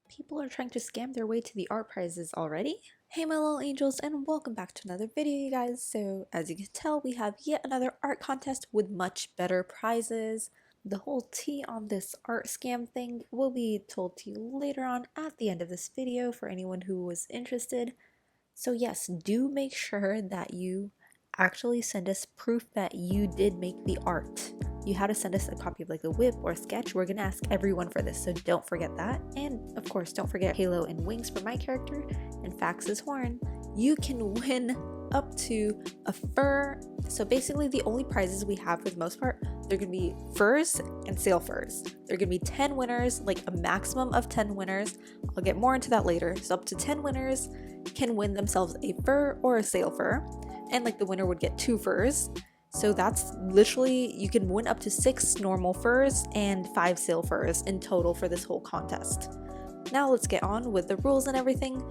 People are trying to scam their way to the art prizes already? Hey my little angels, and welcome back to another video, you guys. So as you can tell, we have yet another art contest with much better prizes. The whole tea on this art scam thing will be told to you later on at the end of this video for anyone who was interested. So yes, do make sure that you actually send us proof that you did make the art. You had to send us a copy of like a whip or a sketch. We're gonna ask everyone for this, so don't forget that. And of course, don't forget halo and wings for my character and Fax's horn. You can win up to a fur. So basically the only prizes we have for the most part, they're gonna be furs and sail furs. They're gonna be 10 winners, like a maximum of 10 winners. I'll get more into that later. So up to 10 winners can win themselves a fur or a sail fur, and like the winner would get 2 furs. So that's literally, you can win up to 6 normal furs and 5 sail furs in total for this whole contest. Now let's get on with the rules and everything.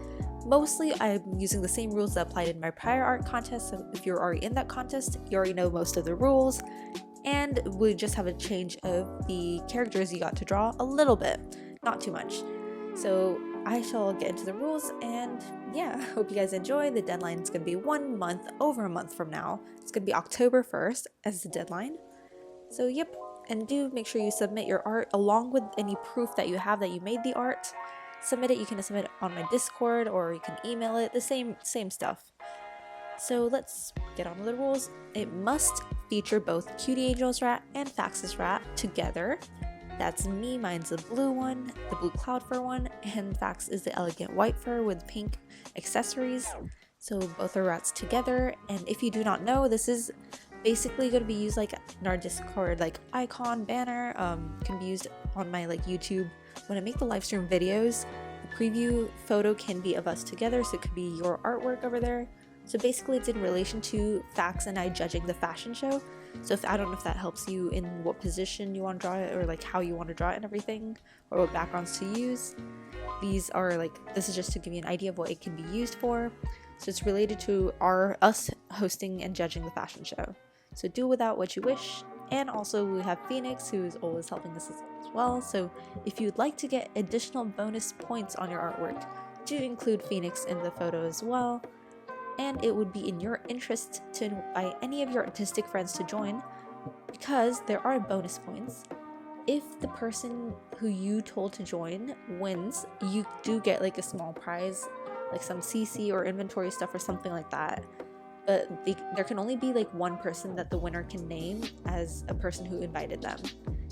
Mostly I'm using the same rules that applied in my prior art contest, so if you're already in that contest, you already know most of the rules. And we just have a change of the characters you got to draw a little bit, not too much. So I shall get into the rules, and yeah, hope you guys enjoy. The deadline is going to be 1 month, over a month from now. It's going to be October 1st as the deadline. So yep, and do make sure you submit your art along with any proof that you have that you made the art. Submit it. You can submit it on my Discord or you can email it, the same stuff. So let's get on with the rules. It must feature both Cutie Angel's rat and Fax's rat together. That's me, mine's the blue one, the blue cloud fur one, and Fax is the elegant white fur with pink accessories. So both are rats together, and if you do not know, this is basically going to be used like in our Discord like icon banner. Can be used on my like YouTube when I make the live stream videos. The preview photo can be of us together, so it could be your artwork over there. So basically it's in relation to Fax and I judging the fashion show. So I don't know if that helps you in what position you want to draw it, or like how you want to draw it and everything, or what backgrounds to use. These are like, this is just to give you an idea of what it can be used for. So it's related to us hosting and judging the fashion show. So do without what you wish. And also we have Phoenix, who is always helping us as well. So if you'd like to get additional bonus points on your artwork, do include Phoenix in the photo as well. And it would be in your interest to invite any of your artistic friends to join, because there are bonus points. If the person who you told to join wins, you do get like a small prize, like some CC or inventory stuff or something like that. But there can only be like one person that the winner can name as a person who invited them.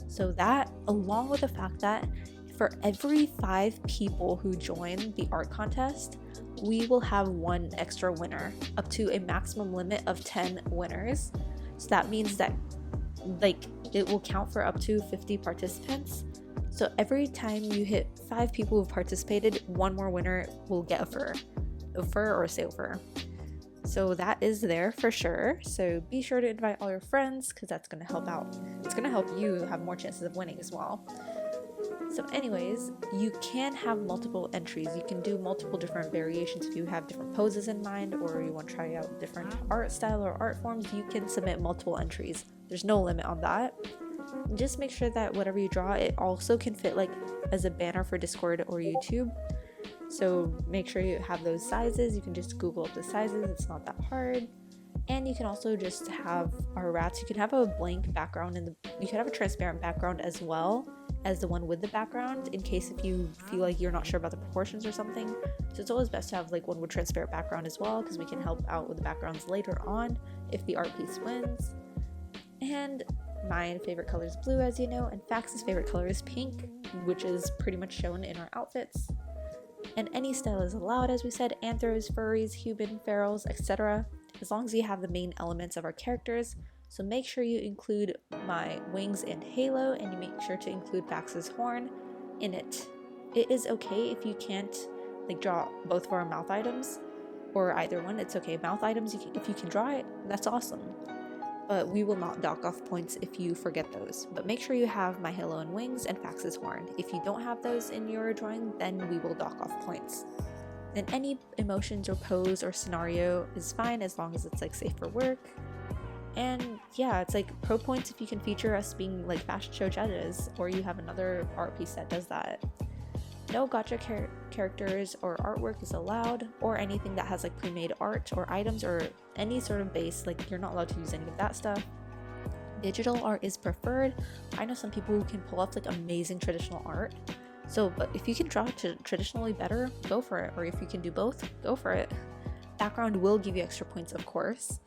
So that, along with the fact that for every 5 people who join the art contest, we will have 1 extra winner, up to a maximum limit of 10 winners. So that means that like it will count for up to 50 participants. So every time you hit 5 people who've participated, 1 more winner will get a fur or a sail fur. So that is there for sure. So be sure to invite all your friends, because that's going to help out. It's going to help you have more chances of winning as well. So anyways, you can have multiple entries. You can do multiple different variations if you have different poses in mind, or you want to try out different art style or art forms. You can submit multiple entries. There's no limit on that. Just make sure that whatever you draw, it also can fit like as a banner for Discord or YouTube. So make sure you have those sizes. You can just Google up the sizes. It's not that hard. And you can also just have our rats. You can have a blank background, and you can have a transparent background as well as the one with the background, in case if you feel like you're not sure about the proportions or something. So it's always best to have like one with transparent background as well, because we can help out with the backgrounds later on if the art piece wins. And my favorite color is blue, as you know, and Fax's favorite color is pink, which is pretty much shown in our outfits. And any style is allowed, as we said: anthros, furries, human, ferals, etc., as long as you have the main elements of our characters. So make sure you include my wings and halo, and you make sure to include Fax's horn in it. It is okay if you can't like draw both of our mouth items, or either one. It's okay. Mouth items, if you can draw it, that's awesome. But we will not dock off points if you forget those. But make sure you have my halo and wings and Fax's horn. If you don't have those in your drawing, then we will dock off points. And any emotions or pose or scenario is fine, as long as it's like safe for work. And yeah, it's like pro points if you can feature us being like fashion show judges, or you have another art piece that does that. No gacha characters or artwork is allowed, or anything that has like pre-made art or items or any sort of base. Like you're not allowed to use any of that stuff. Digital art is preferred. I know some people who can pull off like amazing traditional art. So, but if you can draw traditionally better, go for it. Or if you can do both, go for it. Background will give you extra points, of course.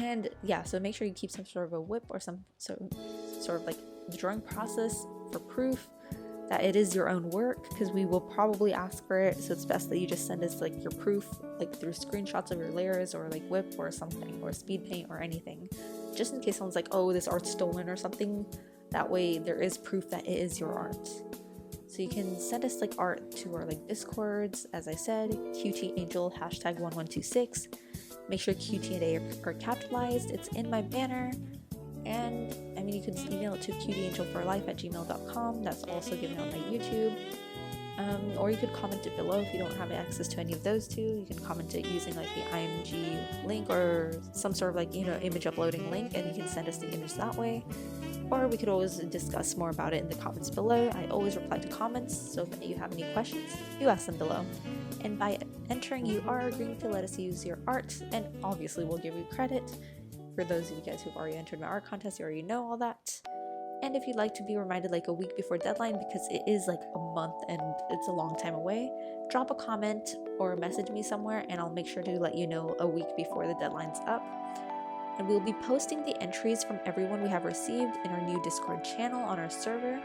And yeah, so make sure you keep some sort of a whip or some sort of like the drawing process for proof that it is your own work, because we will probably ask for it. So it's best that you just send us like your proof, like through screenshots of your layers or like whip or something, or speed paint or anything, just in case someone's like, oh, this art's stolen or something. That way there is proof that it is your art. So you can send us like art to our like discords, as I said, QTAngel #1126. Make sure QT and A are capitalized. It's in my banner. And I mean, you can email it to cuteangelforlife@gmail.com. That's also given on my YouTube. Or you could comment it below if you don't have access to any of those two. You can comment it using like the IMG link or some sort of like, you know, image uploading link, and you can send us the image that way. Or we could always discuss more about it in the comments below. I always reply to comments, so if you have any questions, you ask them below. And by entering, you are agreeing to let us use your art, and obviously we'll give you credit. For those of you guys who've already entered my art contest, you already know all that. And if you'd like to be reminded like a week before deadline, because it is like a month and it's a long time away, drop a comment or message me somewhere and I'll make sure to let you know a week before the deadline's up. And we'll be posting the entries from everyone we have received in our new Discord channel on our server.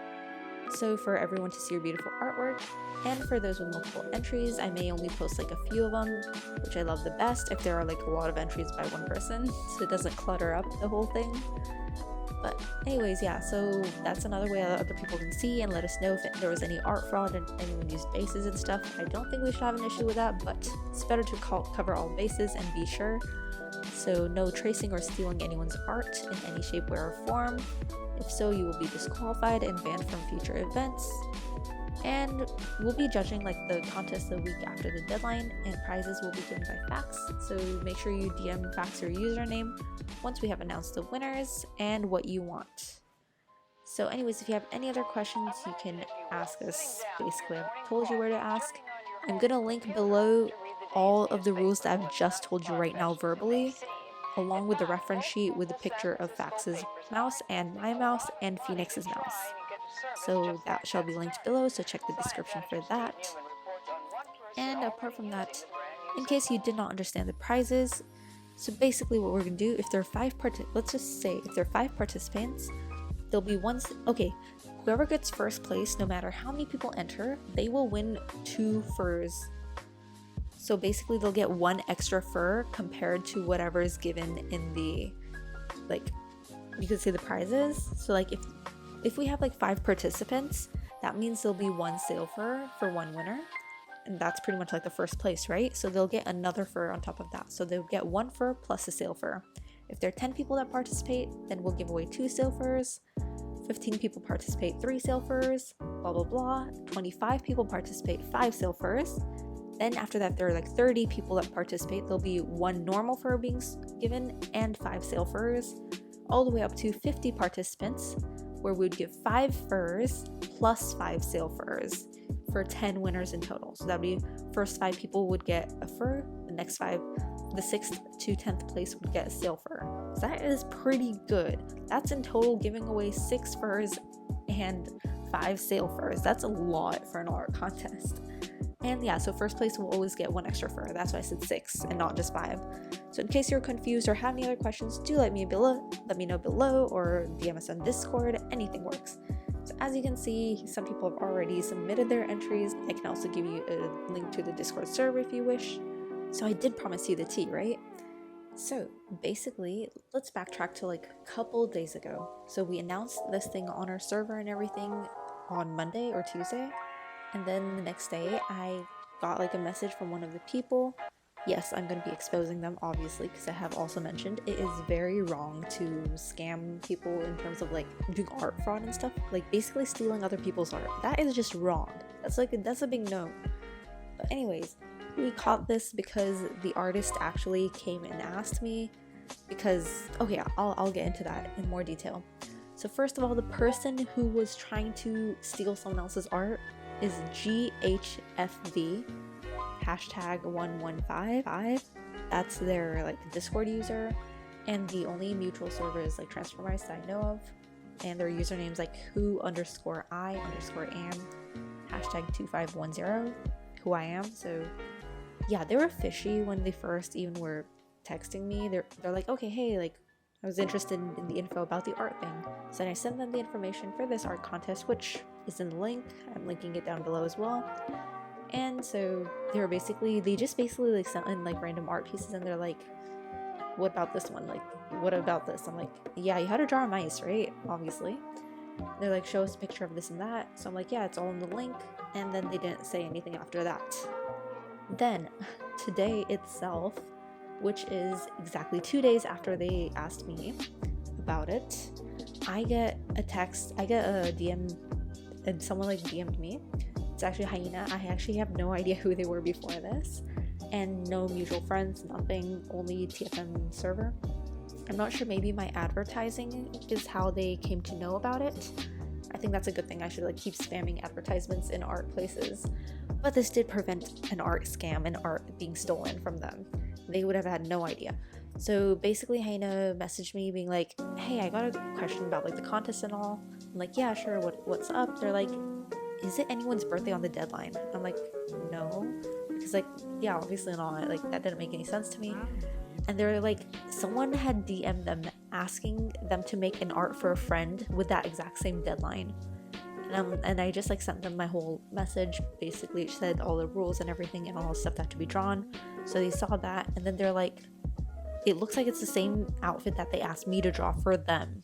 So for everyone to see your beautiful artwork, and for those with multiple entries, I may only post like a few of them, which I love the best if there are like a lot of entries by one person, so it doesn't clutter up the whole thing. But anyways, yeah, so that's another way that other people can see and let us know if there was any art fraud and anyone used bases and stuff. I don't think we should have an issue with that, but it's better to cover all bases and be sure. So no tracing or stealing anyone's art in any shape, way, or form. If so, you will be disqualified and banned from future events. And we'll be judging like the contest the week after the deadline, and prizes will be given by fax. So make sure you DM fax your username once we have announced the winners and what you want. So anyways, if you have any other questions, you can ask us. Basically, I've told you where to ask. I'm gonna link below all of the rules that I've just told you right now verbally, along with the reference sheet with a picture of Fax's mouse and my mouse and Phoenix's mouse. So that shall be linked below, so check the description for that. And apart from that, in case you did not understand the prizes, so basically what we're gonna do, if there are let's just say if there are 5 participants, there'll be okay, whoever gets first place, no matter how many people enter, they will win 2 furs. So basically they'll get 1 extra fur compared to whatever is given in the, like, you could say the prizes. So like if we have like 5 participants, that means there'll be 1 sale fur for 1 winner, and that's pretty much like the first place, right? So they'll get another fur on top of that, so they'll get 1 fur plus a sale fur. If there are 10 people that participate, then we'll give away 2 sale furs. 15 people participate, 3 sale furs, blah blah blah. 25 people participate, 5 sale furs. Then after that, there are like 30 people that participate, there'll be 1 normal fur being given and 5 sale furs, all the way up to 50 participants, where we would give 5 furs plus 5 sale furs for 10 winners in total. So that would be first 5 people would get a fur, the next 5, the 6th to 10th place would get a sale fur. So that is pretty good. That's in total giving away 6 furs and 5 sale furs. That's a lot for an art contest. And yeah, so first place will always get 1 extra fur. That's why I said 6 and not just 5. So in case you're confused or have any other questions, do let me know below, or DM us on Discord. Anything works. So as you can see, some people have already submitted their entries. I can also give you a link to the Discord server if you wish. So I did promise you the tea, right? So basically, let's backtrack to like a couple days ago. So we announced this thing on our server and everything on Monday or Tuesday. And then the next day, I got like a message from one of the people. Yes, I'm going to be exposing them, obviously, because I have also mentioned it is very wrong to scam people in terms of like doing art fraud and stuff. Like basically stealing other people's art. That is just wrong. That's a big no. But anyways, we caught this because the artist actually came and asked me, because, okay, I'll get into that in more detail. So first of all, the person who was trying to steal someone else's art, is GHFV hashtag 1155. That's their like Discord user, and the only mutual server is like Transfer Mice that I know of, and their username's like who_I_am hashtag 2510 who I am. So yeah, they were fishy when they first even were texting me. They're like, okay, hey, like I was interested in the info about the art thing. So then I sent them the information for this art contest, which is in the link. I'm linking it down below as well. And so they just basically like sent in like random art pieces, and they're like, what about this one? Like, what about this? I'm like, yeah, you had to draw mice, right? Obviously. They're like, show us a picture of this and that. So I'm like, yeah, it's all in the link. And then they didn't say anything after that. Then today itself, which is exactly 2 days after they asked me about it, I get a DM, and someone like DM'd me. It's actually Hyena. I actually have no idea who they were before this, and no mutual friends, nothing, only TFM server. I'm not sure, maybe my advertising is how they came to know about it. I think that's a good thing. I should like keep spamming advertisements in art places. But this did prevent an art scam and art being stolen from them. They would have had no idea. So basically Hyena messaged me being like, hey, I got a question about like the contest and all. I'm like, yeah, sure, what's up? They're like, is it anyone's birthday on the deadline? I'm like, no. Because like, yeah, obviously not. Like that didn't make any sense to me. And they're like, someone had DM'd them asking them to make an art for a friend with that exact same deadline. And I just like sent them my whole message. Basically it said all the rules and everything and all the stuff that had to be drawn. So they saw that, and then they're like, it looks like it's the same outfit that they asked me to draw for them.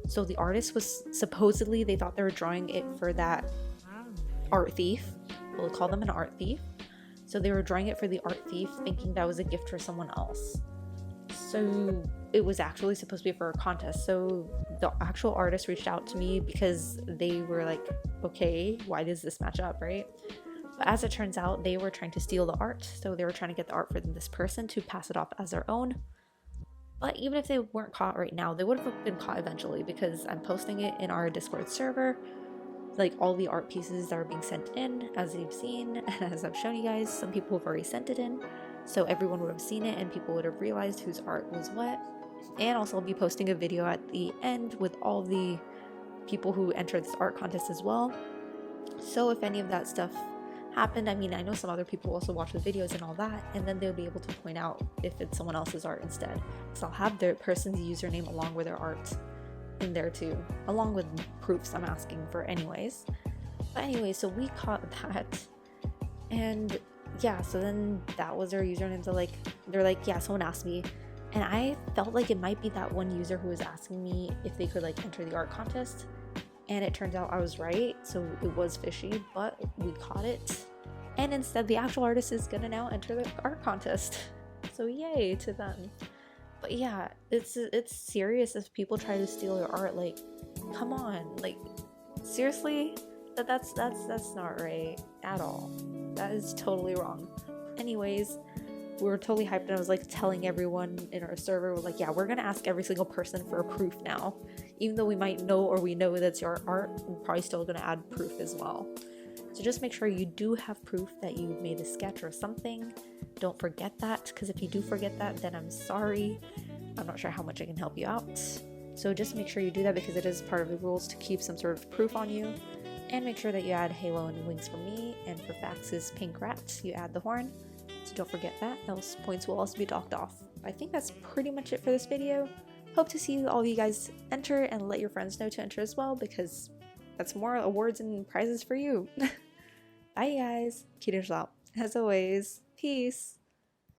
So the artist was supposedly, they thought they were drawing it for that art thief. We'll call them an art thief. So they were drawing it for the art thief, thinking that was a gift for someone else. So it was actually supposed to be for a contest. So the actual artist reached out to me because they were like, okay, why does this match up, right? But as it turns out, they were trying to steal the art. So they were trying to get the art for this person to pass it off as their own. But even if they weren't caught right now, they would have been caught eventually, because I'm posting it in our Discord server. Like all the art pieces that are being sent in, as you've seen, and as I've shown you guys, some people have already sent it in. So everyone would have seen it and people would have realized whose art was what. And also I'll be posting a video at the end with all the people who entered this art contest as well. So if any of that stuff happened, I mean, I know some other people also watch the videos and all that, and then they'll be able to point out if it's someone else's art instead. So I'll have their person's username along with their art in there too, along with proofs I'm asking for anyways. But anyway, so we caught that, and yeah, so then that was their username. So like, they're like, yeah, someone asked me, and I felt like it might be that one user who was asking me if they could like enter the art contest, and it turns out I was right. So it was fishy, but we caught it, and instead the actual artist is gonna now enter the art contest. So yay to them. But yeah, it's serious if people try to steal your art. Like, come on, like seriously, that's not right at all. That is totally wrong. Anyways, we were totally hyped, and I was like telling everyone in our server, we're like, yeah, we're gonna ask every single person for a proof now. Even though we might know, or we know that's your art, we're probably still gonna add proof as well. So just make sure you do have proof that you made a sketch or something. Don't forget that, because if you do forget that, then I'm sorry. I'm not sure how much I can help you out. So just make sure you do that, because it is part of the rules to keep some sort of proof on you. And make sure that you add Halo and Wings for me, and for Fax's Pink Rat, you add the horn. So don't forget that, those points will also be docked off. I think that's pretty much it for this video. Hope to see all of you guys enter, and let your friends know to enter as well, because that's more awards and prizes for you. Bye guys, keep yourself out. As always, peace.